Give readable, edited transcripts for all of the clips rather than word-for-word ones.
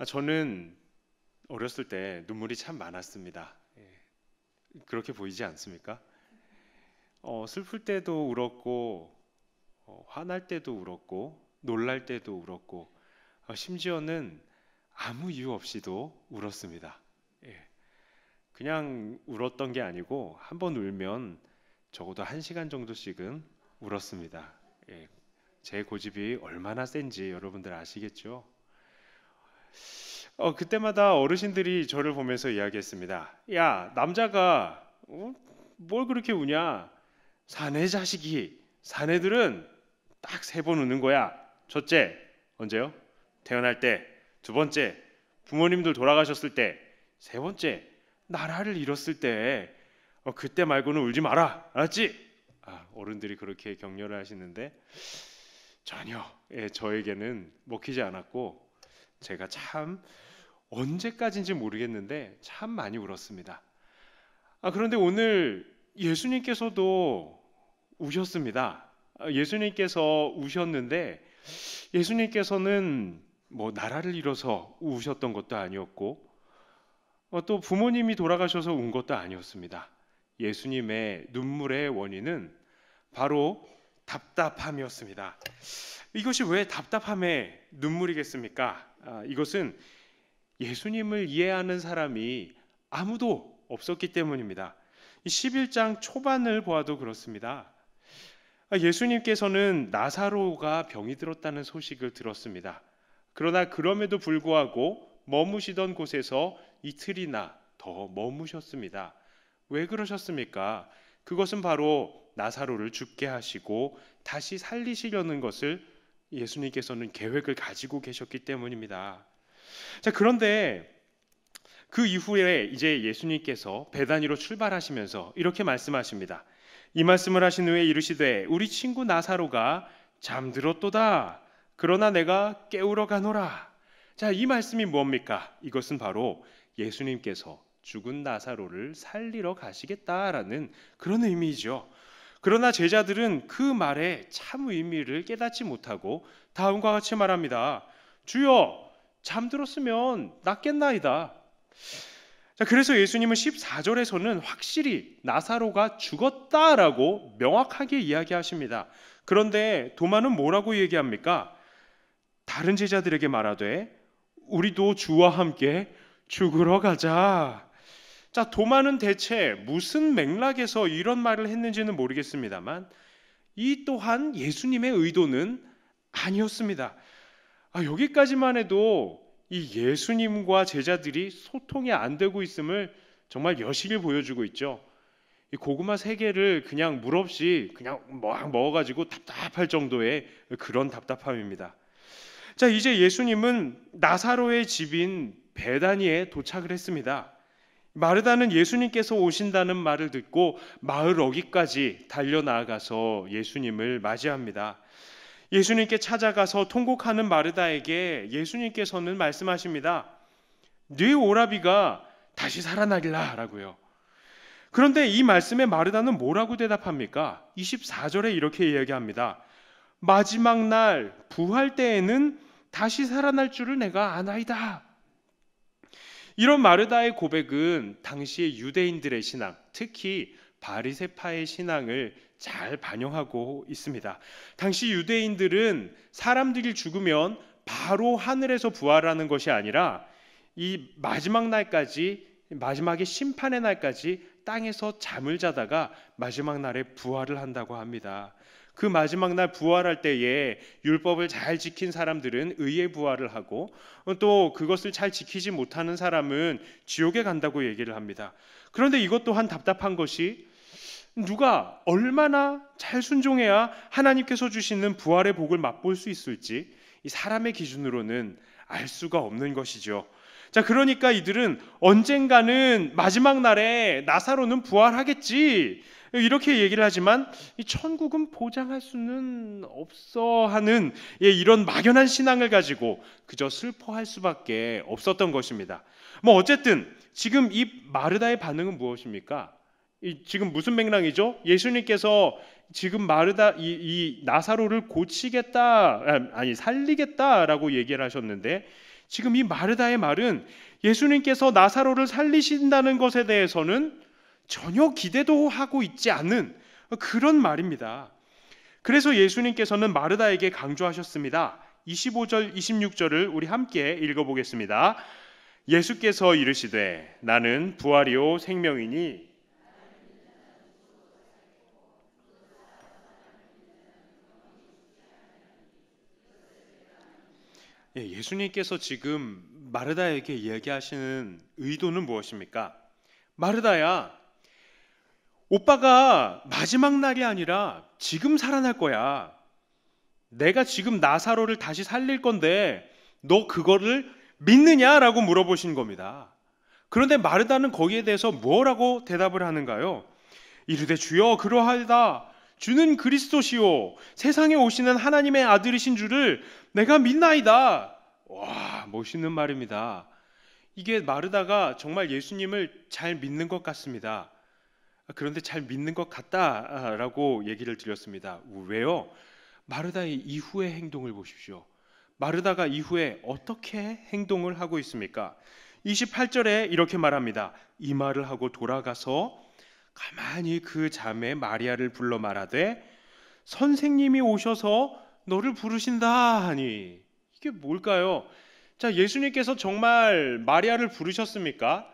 저는 어렸을 때 눈물이 참 많았습니다. 그렇게 보이지 않습니까? 슬플 때도 울었고, 화날 때도 울었고, 놀랄 때도 울었고, 심지어는 아무 이유 없이도 울었습니다. 예, 그냥 울었던 게 아니고 한 번 울면 적어도 1시간 정도씩은 울었습니다. 예, 제 고집이 얼마나 센지 여러분들 아시겠죠? 그때마다 어르신들이 저를 보면서 이야기했습니다. 야, 남자가 뭘 그렇게 우냐? 사내 자식이, 사내들은 딱 3번 우는 거야. 첫째, 언제요? 태어날 때. 두 번째, 부모님들 돌아가셨을 때. 세 번째, 나라를 잃었을 때. 그때 말고는 울지 마라. 알았지? 어른들이 그렇게 격려를 하시는데 전혀 저에게는 먹히지 않았고 제가 참 언제까지인지 모르겠는데 참 많이 울었습니다. 그런데 오늘 예수님께서도 우셨습니다. 예수님께서 우셨는데 예수님께서는 뭐 나라를 잃어서 우셨던 것도 아니었고 또 부모님이 돌아가셔서 운 것도 아니었습니다. 예수님의 눈물의 원인은 바로 답답함이었습니다. 이것이 왜 답답함의 눈물이겠습니까? 이것은 예수님을 이해하는 사람이 아무도 없었기 때문입니다. 11장 초반을 보아도 그렇습니다. 예수님께서는 나사로가 병이 들었다는 소식을 들었습니다. 그러나 그럼에도 불구하고 머무시던 곳에서 이틀이나 더 머무셨습니다. 왜 그러셨습니까? 그것은 바로 나사로를 죽게 하시고 다시 살리시려는 것을 예수님께서는 계획을 가지고 계셨기 때문입니다. 자, 그런데 그 이후에 이제 예수님께서 베다니로 출발하시면서 이렇게 말씀하십니다. 이 말씀을 하신 후에 이르시되 우리 친구 나사로가 잠들었도다. 그러나 내가 깨우러 가노라. 자, 이 말씀이 뭡니까? 이것은 바로 예수님께서 죽은 나사로를 살리러 가시겠다라는 그런 의미이죠. 그러나 제자들은 그 말의 참 의미를 깨닫지 못하고 다음과 같이 말합니다. 주여, 잠들었으면 낫겠나이다. 자, 그래서 예수님은 14절에서는 확실히 나사로가 죽었다라고 명확하게 이야기하십니다. 그런데 도마는 뭐라고 얘기합니까? 다른 제자들에게 말하되 우리도 주와 함께 죽으러 가자. 자, 도마는 대체 무슨 맥락에서 이런 말을 했는지는 모르겠습니다만 이 또한 예수님의 의도는 아니었습니다. 여기까지만 해도 이 예수님과 제자들이 소통이 안 되고 있음을 정말 여실히 보여주고 있죠. 이 고구마 3개를 그냥 물 없이 그냥 막 먹어가지고 답답할 정도의 그런 답답함입니다. 자, 이제 예수님은 나사로의 집인 베다니에 도착을 했습니다. 마르다는 예수님께서 오신다는 말을 듣고 마을 어귀까지 달려나가서 예수님을 맞이합니다. 예수님께 찾아가서 통곡하는 마르다에게 예수님께서는 말씀하십니다. 네 오라비가 다시 살아나리라 라고요. 그런데 이 말씀에 마르다는 뭐라고 대답합니까? 24절에 이렇게 이야기합니다. 마지막 날 부활 때에는 다시 살아날 줄을 내가 아나이다. 이런 마르다의 고백은 당시의 유대인들의 신앙, 특히 바리새파의 신앙을 잘 반영하고 있습니다. 당시 유대인들은 사람들이 죽으면 바로 하늘에서 부활하는 것이 아니라 이 마지막 날까지, 마지막의 심판의 날까지 땅에서 잠을 자다가 마지막 날에 부활을 한다고 합니다. 그 마지막 날 부활할 때에 율법을 잘 지킨 사람들은 의의 부활을 하고 또 그것을 잘 지키지 못하는 사람은 지옥에 간다고 얘기를 합니다. 그런데 이것 또한 답답한 것이 누가 얼마나 잘 순종해야 하나님께서 주시는 부활의 복을 맛볼 수 있을지 이 사람의 기준으로는 알 수가 없는 것이죠. 자, 그러니까 이들은 언젠가는 마지막 날에 나사로는 부활하겠지 이렇게 얘기를 하지만 이 천국은 보장할 수는 없어 하는 이런 막연한 신앙을 가지고 그저 슬퍼할 수밖에 없었던 것입니다. 어쨌든 지금 이 마르다의 반응은 무엇입니까? 지금 무슨 맥락이죠? 예수님께서 지금 마르다 이 나사로를 고치겠다, 살리겠다라고 얘기를 하셨는데 지금 이 마르다의 말은 예수님께서 나사로를 살리신다는 것에 대해서는 전혀 기대도 하고 있지 않는 그런 말입니다. 그래서 예수님께서는 마르다에게 강조하셨습니다. 25절, 26절을 우리 함께 읽어보겠습니다. 예수께서 이르시되 나는 부활이요 생명이니 예수님께서 지금 마르다에게 이야기하시는 의도는 무엇입니까? 마르다야, 오빠가 마지막 날이 아니라 지금 살아날 거야. 내가 지금 나사로를 다시 살릴 건데 너 그거를 믿느냐라고 물어보신 겁니다. 그런데 마르다는 거기에 대해서 뭐라고 대답을 하는가요? 이르되 주여 그러하다. 주는 그리스도시요 세상에 오시는 하나님의 아들이신 줄을 내가 믿나이다. 와, 멋있는 말입니다. 이게 마르다가 정말 예수님을 잘 믿는 것 같습니다. 그런데 잘 믿는 것 같다라고 얘기를 드렸습니다. 왜요? 마르다의 이후의 행동을 보십시오. 마르다가 이후에 어떻게 행동을 하고 있습니까? 28절에 이렇게 말합니다. 이 말을 하고 돌아가서 가만히 그 자매 마리아를 불러 말하되 선생님이 오셔서 너를 부르신다 하니, 이게 뭘까요? 자, 예수님께서 정말 마리아를 부르셨습니까?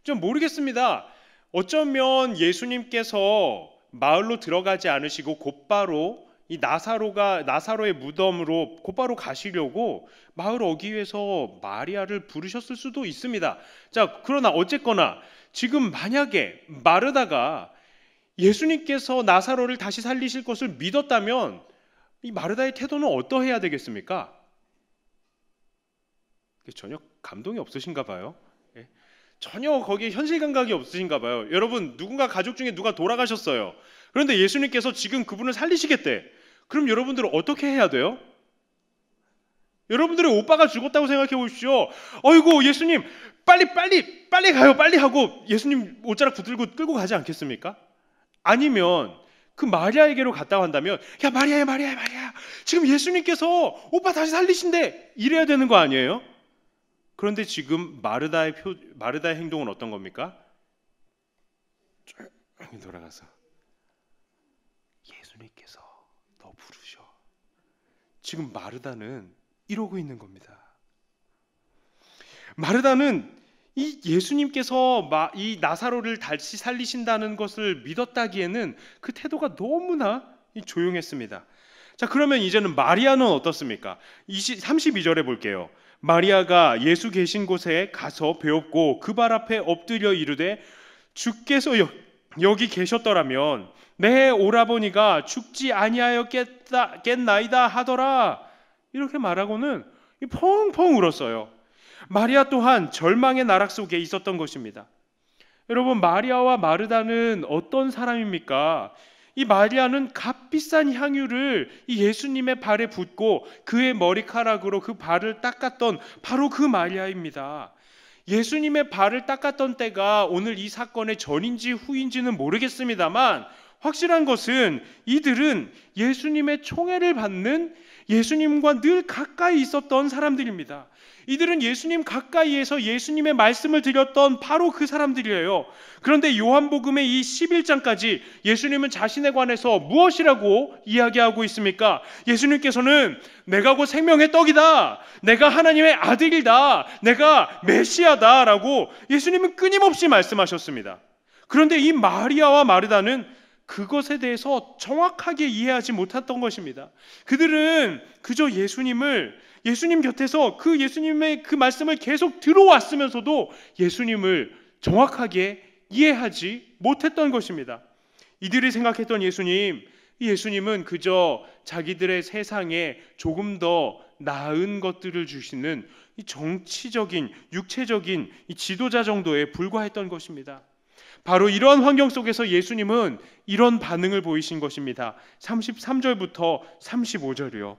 좀 모르겠습니다. 어쩌면 예수님께서 마을로 들어가지 않으시고 곧바로 이 나사로의 무덤으로 곧바로 가시려고 마을 어귀에서 마리아를 부르셨을 수도 있습니다. 자, 그러나 어쨌거나 지금 만약에 마르다가 예수님께서 나사로를 다시 살리실 것을 믿었다면 이 마르다의 태도는 어떠해야 되겠습니까? 전혀 감동이 없으신가 봐요. 전혀 거기에 현실 감각이 없으신가 봐요. 여러분, 누군가 가족 중에 누가 돌아가셨어요. 그런데 예수님께서 지금 그분을 살리시겠대. 그럼 여러분들은 어떻게 해야 돼요? 여러분들의 오빠가 죽었다고 생각해 보십시오. 어이구, 예수님 빨리 가요, 빨리 하고 예수님 옷자락 붙들고 끌고 가지 않겠습니까? 아니면 그 마리아에게로 갔다 한다면, 야 마리아야, 지금 예수님께서 오빠 다시 살리신대, 이래야 되는 거 아니에요? 그런데 지금 마르다의 행동은 어떤 겁니까? 조용히 돌아가서 예수님께서 너 부르셔. 지금 마르다는 이러고 있는 겁니다. 마르다는 이 예수님께서 이 나사로를 다시 살리신다는 것을 믿었다기에는 그 태도가 너무나 조용했습니다. 자, 그러면 이제는 마리아는 어떻습니까? 32절에 볼게요. 마리아가 예수 계신 곳에 가서 배웠고 그 발 앞에 엎드려 이르되 주께서 여기 계셨더라면 내 오라버니가 죽지 아니하였겠나이다 하더라. 이렇게 말하고는 펑펑 울었어요. 마리아 또한 절망의 나락 속에 있었던 것입니다. 여러분, 마리아와 마르다는 어떤 사람입니까? 이 마리아는 값비싼 향유를 이 예수님의 발에 붓고 그의 머리카락으로 그 발을 닦았던 바로 그 마리아입니다. 예수님의 발을 닦았던 때가 오늘 이 사건의 전인지 후인지는 모르겠습니다만 확실한 것은 이들은 예수님의 총애를 받는, 예수님과 늘 가까이 있었던 사람들입니다. 이들은 예수님 가까이에서 예수님의 말씀을 드렸던 바로 그 사람들이에요. 그런데 요한복음의 이 11장까지 예수님은 자신에 관해서 무엇이라고 이야기하고 있습니까? 예수님께서는 내가 곧 생명의 떡이다, 내가 하나님의 아들이다, 내가 메시아다 라고 예수님은 끊임없이 말씀하셨습니다. 그런데 이 마리아와 마르다는 그것에 대해서 정확하게 이해하지 못했던 것입니다. 그들은 그저 예수님 곁에서 그 예수님의 그 말씀을 계속 들어왔으면서도 예수님을 정확하게 이해하지 못했던 것입니다. 이들이 생각했던 예수님은 그저 자기들의 세상에 조금 더 나은 것들을 주시는 이 정치적인, 육체적인 이 지도자 정도에 불과했던 것입니다. 바로 이러한 환경 속에서 예수님은 이런 반응을 보이신 것입니다. 33절부터 35절이요.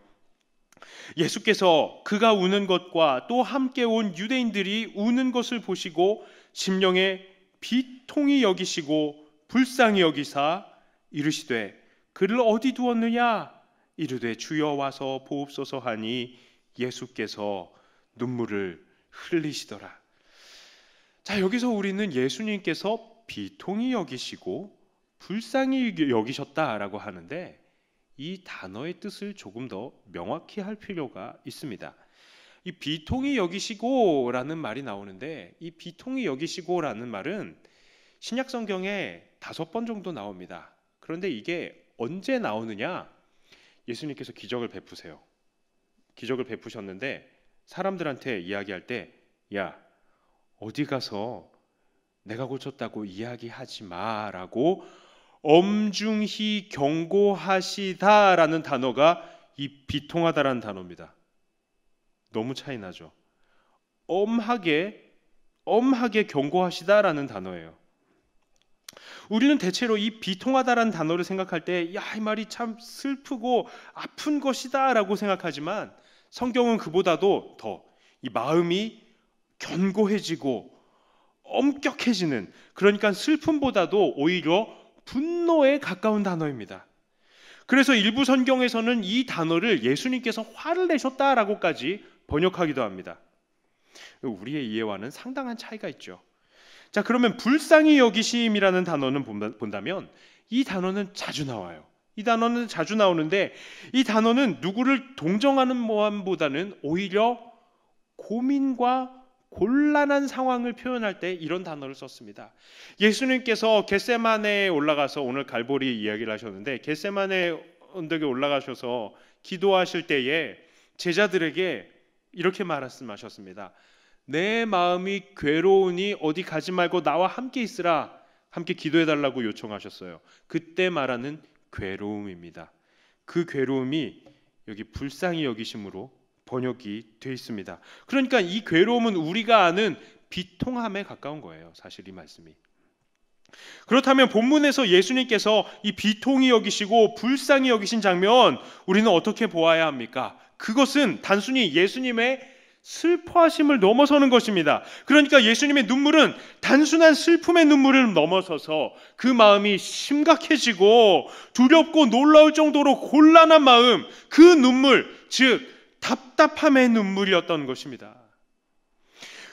예수께서 그가 우는 것과 또 함께 온 유대인들이 우는 것을 보시고 심령에 비통히 여기시고 불쌍히 여기사 이르시되 그를 어디 두었느냐? 이르되 주여 와서 보옵소서 하니 예수께서 눈물을 흘리시더라. 자, 여기서 우리는 예수님께서 비통히 여기시고 불쌍히 여기셨다라고 하는데 이 단어의 뜻을 조금 더 명확히 할 필요가 있습니다. 이 비통히 여기시고라는 말이 나오는데 이 비통히 여기시고라는 말은 신약 성경에 5번 정도 나옵니다. 그런데 이게 언제 나오느냐? 예수님께서 기적을 베푸세요. 기적을 베푸셨는데 사람들한테 이야기할 때, 야, 어디 가서 내가 고쳤다고 이야기하지 마라고 엄중히 경고하시다라는 단어가 이 비통하다라는 단어입니다. 너무 차이 나죠. 엄하게 경고하시다라는 단어예요. 우리는 대체로 이 비통하다라는 단어를 생각할 때, 야, 이 말이 참 슬프고 아픈 것이다라고 생각하지만 성경은 그보다도 더 이 마음이 견고해지고 엄격해지는, 그러니까 슬픔보다도 오히려 분노에 가까운 단어입니다. 그래서 일부 성경에서는 이 단어를 예수님께서 화를 내셨다라고까지 번역하기도 합니다. 우리의 이해와는 상당한 차이가 있죠. 자, 그러면 불쌍히 여기심이라는 단어는 본다면 이 단어는 자주 나와요. 이 단어는 자주 나오는데 이 단어는 누구를 동정하는 마음보다는 오히려 고민과 곤란한 상황을 표현할 때 이런 단어를 썼습니다. 예수님께서 겟세마네에 올라가서, 오늘 갈보리 이야기를 하셨는데 겟세마네 언덕에 올라가셔서 기도하실 때에 제자들에게 이렇게 말씀하셨습니다. 내 마음이 괴로우니 어디 가지 말고 나와 함께 있으라, 함께 기도해달라고 요청하셨어요. 그때 말하는 괴로움입니다. 그 괴로움이 여기 불쌍히 여기심으로 번역이 되어 있습니다. 그러니까 이 괴로움은 우리가 아는 비통함에 가까운 거예요, 사실 이 말씀이. 그렇다면 본문에서 예수님께서 이 비통히 여기시고 불쌍히 여기신 장면, 우리는 어떻게 보아야 합니까? 그것은 단순히 예수님의 슬퍼하심을 넘어서는 것입니다. 그러니까 예수님의 눈물은 단순한 슬픔의 눈물을 넘어서서 그 마음이 심각해지고 두렵고 놀라울 정도로 곤란한 마음, 그 눈물, 즉 답답함의 눈물이었던 것입니다.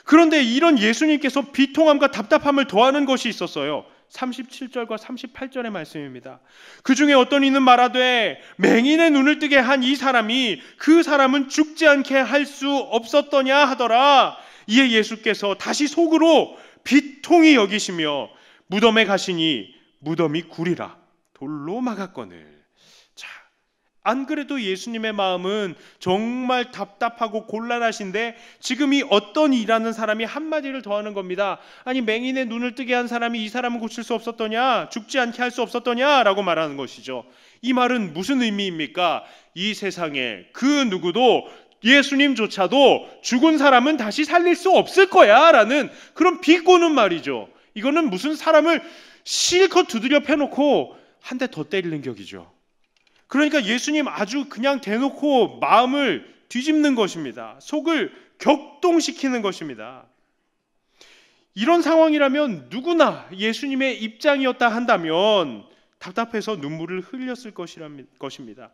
그런데 이런 예수님께서 비통함과 답답함을 더하는 것이 있었어요. 37절과 38절의 말씀입니다. 그 중에 어떤 이는 말하되 맹인의 눈을 뜨게 한 이 사람이 그 사람은 죽지 않게 할 수 없었더냐 하더라. 이에 예수께서 다시 속으로 비통히 여기시며 무덤에 가시니 무덤이 구리라 돌로 막았거늘. 안 그래도 예수님의 마음은 정말 답답하고 곤란하신데 지금 이 어떤 이라는 사람이 한마디를 더하는 겁니다. 아니, 맹인의 눈을 뜨게 한 사람이 이 사람은 고칠 수 없었더냐, 죽지 않게 할 수 없었더냐 라고 말하는 것이죠. 이 말은 무슨 의미입니까? 이 세상에 그 누구도, 예수님조차도 죽은 사람은 다시 살릴 수 없을 거야 라는 그런 비꼬는 말이죠. 이거는 무슨 사람을 실컷 두드려 패놓고 한 대 더 때리는 격이죠. 그러니까 예수님 아주 그냥 대놓고 마음을 뒤집는 것입니다. 속을 격동시키는 것입니다. 이런 상황이라면 누구나 예수님의 입장이었다 한다면 답답해서 눈물을 흘렸을 것입니다.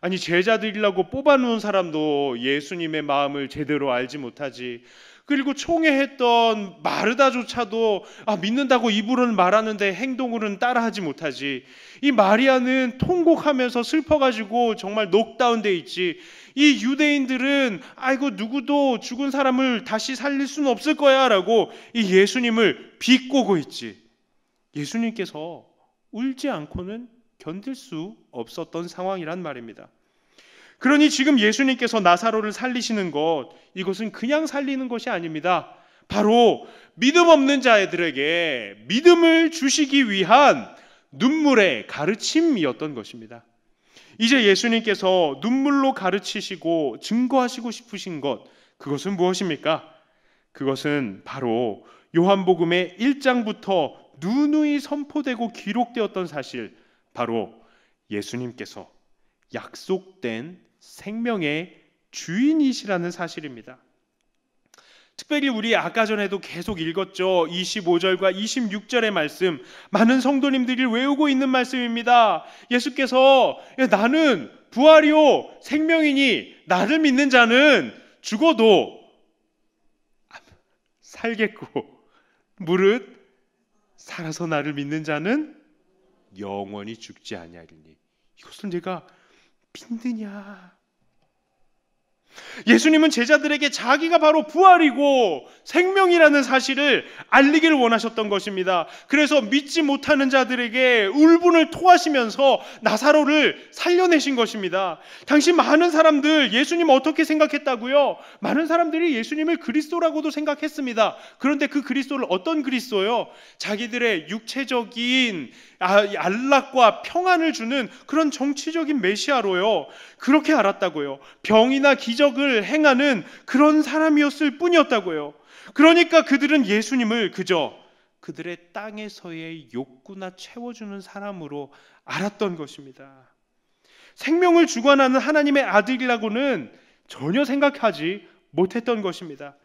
아니, 제자들이라고 뽑아놓은 사람도 예수님의 마음을 제대로 알지 못하지, 그리고 총회했던 마르다조차도 믿는다고 입으로는 말하는데 행동으로는 따라하지 못하지, 이 마리아는 통곡하면서 슬퍼가지고 정말 녹다운돼 있지, 이 유대인들은 아이고 누구도 죽은 사람을 다시 살릴 수는 없을 거야 라고 이 예수님을 비꼬고 있지. 예수님께서 울지 않고는 견딜 수 없었던 상황이란 말입니다. 그러니 지금 예수님께서 나사로를 살리시는 것, 이것은 그냥 살리는 것이 아닙니다. 바로 믿음 없는 자들에게 믿음을 주시기 위한 눈물의 가르침이었던 것입니다. 이제 예수님께서 눈물로 가르치시고 증거하시고 싶으신 것, 그것은 무엇입니까? 그것은 바로 요한복음의 1장부터 누누이 선포되고 기록되었던 사실, 바로 예수님께서 약속된 생명의 주인이시라는 사실입니다. 특별히 우리 아까 전에도 계속 읽었죠. 25절과 26절의 말씀, 많은 성도님들이 외우고 있는 말씀입니다. 예수께서 나는 부활이요 생명이니 나를 믿는 자는 죽어도 살겠고 무릇 살아서 나를 믿는 자는 영원히 죽지 아니하리니 이것을 내가 믿느냐? 예수님은 제자들에게 자기가 바로 부활이고 생명이라는 사실을 알리기를 원하셨던 것입니다. 그래서 믿지 못하는 자들에게 울분을 토하시면서 나사로를 살려내신 것입니다. 당시 많은 사람들 예수님 어떻게 생각했다고요? 많은 사람들이 예수님을 그리스도라고도 생각했습니다. 그런데 그 그리스도를 어떤 그리스도요? 자기들의 육체적인 안락과 평안을 주는 그런 정치적인 메시아로요, 그렇게 알았다고요. 병이나 기적을 행하는 그런 사람이었을 뿐이었다고요. 그러니까 그들은 예수님을 그저 그들의 땅에서의 욕구나 채워주는 사람으로 알았던 것입니다. 생명을 주관하는 하나님의 아들이라고는 전혀 생각하지 못했던 것입니다.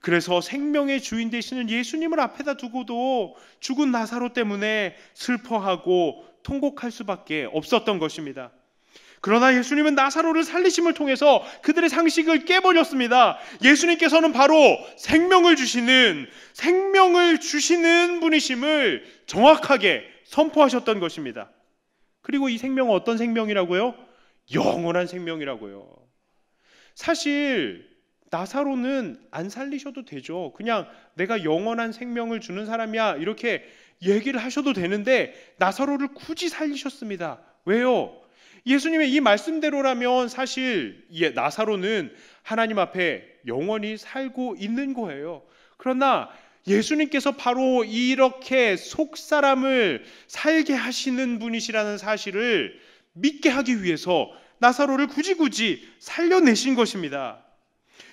그래서 생명의 주인 되시는 예수님을 앞에다 두고도 죽은 나사로 때문에 슬퍼하고 통곡할 수밖에 없었던 것입니다. 그러나 예수님은 나사로를 살리심을 통해서 그들의 상식을 깨버렸습니다. 예수님께서는 바로 생명을 주시는 분이심을 정확하게 선포하셨던 것입니다. 그리고 이 생명은 어떤 생명이라고요? 영원한 생명이라고요. 사실 나사로는 안 살리셔도 되죠. 그냥 내가 영원한 생명을 주는 사람이야 이렇게 얘기를 하셔도 되는데 나사로를 굳이 살리셨습니다. 왜요? 예수님의 이 말씀대로라면 사실 나사로는 하나님 앞에 영원히 살고 있는 거예요. 그러나 예수님께서 바로 이렇게 속사람을 살게 하시는 분이시라는 사실을 믿게 하기 위해서 나사로를 굳이 살려내신 것입니다.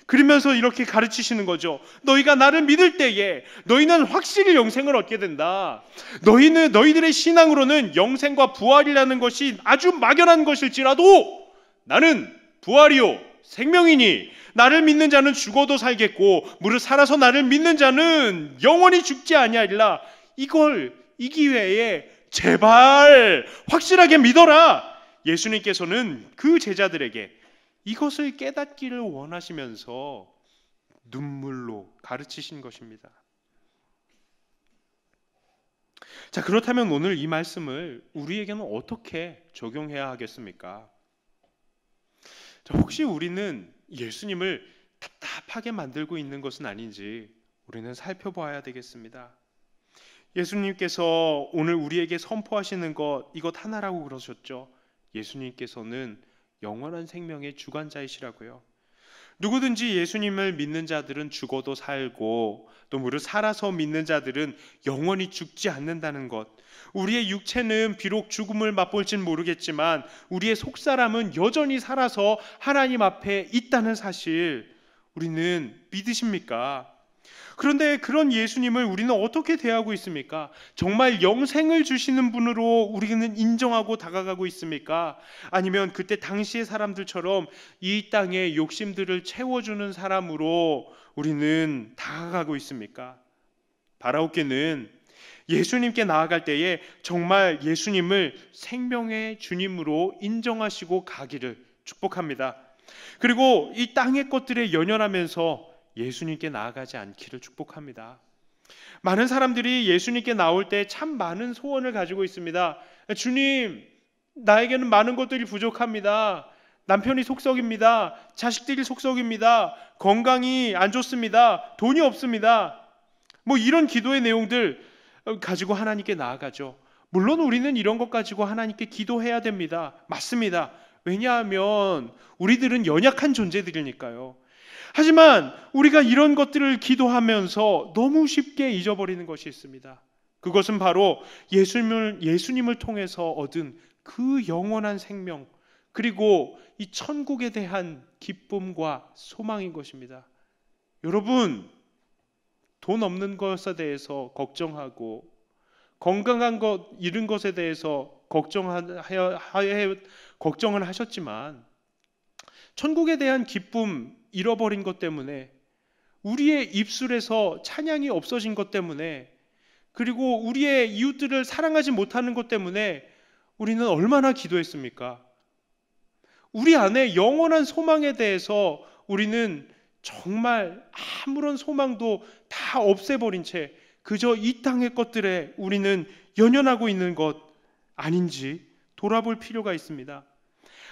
그러면서 이렇게 가르치시는 거죠. 너희가 나를 믿을 때에 너희는 확실히 영생을 얻게 된다. 너희들의 신앙으로는 영생과 부활이라는 것이 아주 막연한 것일지라도 나는 부활이요 생명이니 나를 믿는 자는 죽어도 살겠고 무릇 살아서 나를 믿는 자는 영원히 죽지 아니하리라. 이걸 이 기회에 제발 확실하게 믿어라. 예수님께서는 그 제자들에게 이것을 깨닫기를 원하시면서 눈물로 가르치신 것입니다. 자, 그렇다면 오늘 이 말씀을 우리에게는 어떻게 적용해야 하겠습니까? 자, 혹시 우리는 예수님을 답답하게 만들고 있는 것은 아닌지 우리는 살펴봐야 되겠습니다. 예수님께서 오늘 우리에게 선포하시는 이것 하나라고 그러셨죠. 예수님께서는 영원한 생명의 주관자이시라고요. 누구든지 예수님을 믿는 자들은 죽어도 살고 또 무릇 살아서 믿는 자들은 영원히 죽지 않는다는 것. 우리의 육체는 비록 죽음을 맛볼진 모르겠지만 우리의 속사람은 여전히 살아서 하나님 앞에 있다는 사실 우리는 믿으십니까? 그런데 그런 예수님을 우리는 어떻게 대하고 있습니까? 정말 영생을 주시는 분으로 우리는 인정하고 다가가고 있습니까? 아니면 그때 당시의 사람들처럼 이 땅의 욕심들을 채워주는 사람으로 우리는 다가가고 있습니까? 바라옵게는 예수님께 나아갈 때에 정말 예수님을 생명의 주님으로 인정하시고 가기를 축복합니다. 그리고 이 땅의 것들에 연연하면서 예수님께 나아가지 않기를 축복합니다. 많은 사람들이 예수님께 나올 때 참 많은 소원을 가지고 있습니다. 주님, 나에게는 많은 것들이 부족합니다. 남편이 속썩입니다. 자식들이 속썩입니다. 건강이 안 좋습니다. 돈이 없습니다. 이런 기도의 내용들 가지고 하나님께 나아가죠. 물론 우리는 이런 것 가지고 하나님께 기도해야 됩니다. 맞습니다. 왜냐하면 우리들은 연약한 존재들이니까요. 하지만 우리가 이런 것들을 기도하면서 너무 쉽게 잊어버리는 것이 있습니다. 그것은 바로 예수님을 통해서 얻은 그 영원한 생명, 그리고 이 천국에 대한 기쁨과 소망인 것입니다. 여러분, 돈 없는 것에 대해서 걱정하고 건강한 것 잃은 것에 대해서 걱정을 하셨지만 천국에 대한 기쁨 잃어버린 것 때문에, 우리의 입술에서 찬양이 없어진 것 때문에, 그리고 우리의 이웃들을 사랑하지 못하는 것 때문에 우리는 얼마나 기도했습니까? 우리 안에 영원한 소망에 대해서 우리는 정말 아무런 소망도 다 없애버린 채 그저 이 땅의 것들에 우리는 연연하고 있는 것 아닌지 돌아볼 필요가 있습니다.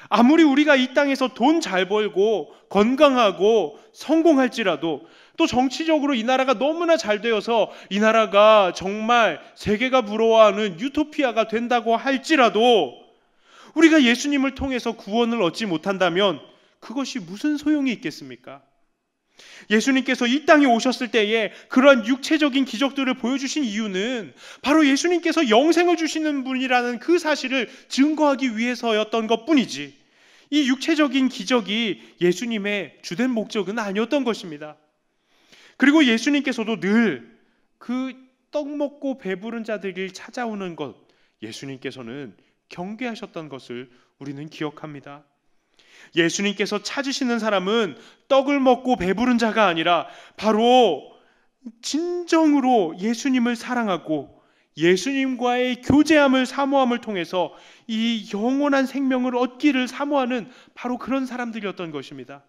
아무리 우리가 이 땅에서 돈 잘 벌고 건강하고 성공할지라도, 또 정치적으로 이 나라가 너무나 잘 되어서 이 나라가 정말 세계가 부러워하는 유토피아가 된다고 할지라도, 우리가 예수님을 통해서 구원을 얻지 못한다면 그것이 무슨 소용이 있겠습니까? 예수님께서 이 땅에 오셨을 때에 그러한 육체적인 기적들을 보여주신 이유는 바로 예수님께서 영생을 주시는 분이라는 그 사실을 증거하기 위해서였던 것뿐이지, 이 육체적인 기적이 예수님의 주된 목적은 아니었던 것입니다. 그리고 예수님께서도 늘 그 떡 먹고 배부른 자들이 찾아오는 것, 예수님께서는 경계하셨던 것을 우리는 기억합니다. 예수님께서 찾으시는 사람은 떡을 먹고 배부른 자가 아니라 바로 진정으로 예수님을 사랑하고 예수님과의 교제함을 사모함을 통해서 이 영원한 생명을 얻기를 사모하는 바로 그런 사람들이었던 것입니다.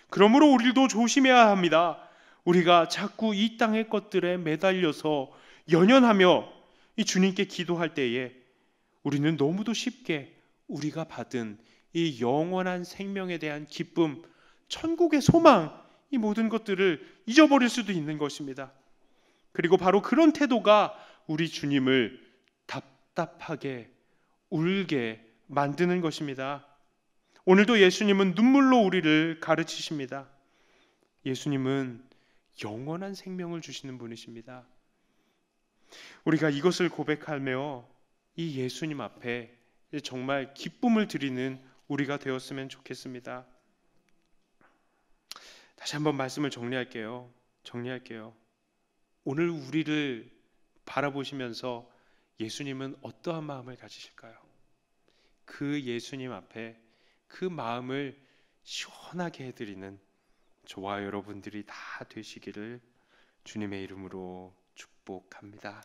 그러므로 우리도 조심해야 합니다. 우리가 자꾸 이 땅의 것들에 매달려서 연연하며 이 주님께 기도할 때에 우리는 너무도 쉽게 우리가 받은 이 영원한 생명에 대한 기쁨, 천국의 소망, 이 모든 것들을 잊어버릴 수도 있는 것입니다. 그리고 바로 그런 태도가 우리 주님을 답답하게 울게 만드는 것입니다. 오늘도 예수님은 눈물로 우리를 가르치십니다. 예수님은 영원한 생명을 주시는 분이십니다. 우리가 이것을 고백하며 이 예수님 앞에 정말 기쁨을 드리는 우리가 되었으면 좋겠습니다. 다시 한번 말씀을 정리할게요. 오늘 우리를 바라보시면서 예수님은 어떠한 마음을 가지실까요? 그 예수님 앞에 그 마음을 시원하게 해드리는 저와 여러분들이 다 되시기를 주님의 이름으로 축복합니다.